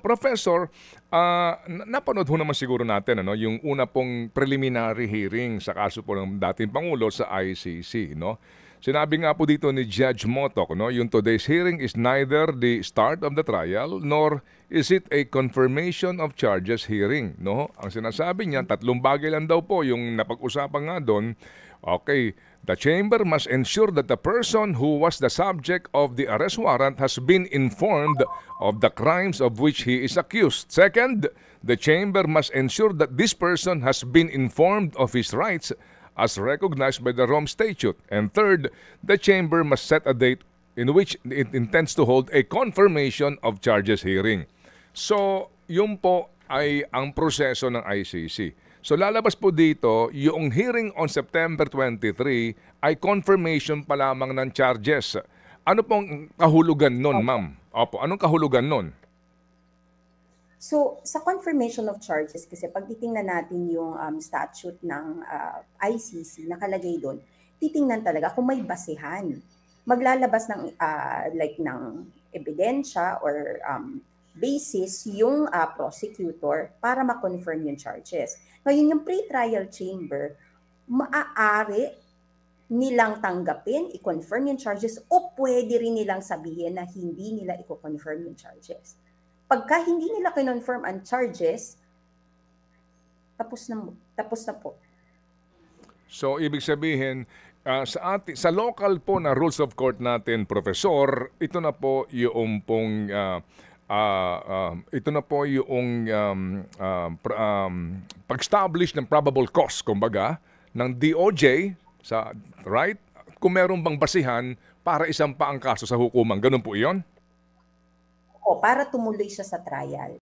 Professor, napanood ho naman siguro natin ano, yung una pong preliminary hearing sa kaso po ng dating Pangulo sa ICC. No? Sinabi nga po dito ni Judge Motok, no, yung today's hearing is neither the start of the trial nor is it a confirmation of charges hearing. No? Ang sinasabi niya, tatlong bagay lang daw po yung napag-usapan nga doon. Okay, the chamber must ensure that the person who was the subject of the arrest warrant has been informed of the crimes of which he is accused. Second, the chamber must ensure that this person has been informed of his rights as recognized by the Rome Statute. And third, the chamber must set a date in which it intends to hold a confirmation of charges hearing. So, yun po ay ang proseso ng ICC. So lalabas po dito, yung hearing on September 23 ay confirmation pa lamang ng charges. Ano pong kahulugan nun, ma'am? Opo, anong kahulugan nun? So, sa confirmation of charges, kasi pag titingnan natin yung statute ng ICC, nakalagay doon, titingnan talaga kung may basehan. Maglalabas ng ng ebidensya or basis yung prosecutor para ma-confirm yung charges. Ngayon, yung pre-trial chamber, maaari nilang tanggapin, i-confirm yung charges, o pwede rin nilang sabihin na hindi nila i-confirm yung charges. Pagka hindi nila kinonfirm ang charges, tapos na po. So, ibig sabihin, sa local po na rules of court natin, Professor, ito na po yung pong pag-establish ng probable cause, kumbaga, ng DOJ, right? Kung meron bang basihan para isampa ang kaso sa hukuman. Ganun po iyon? O para tumuloy siya sa trial.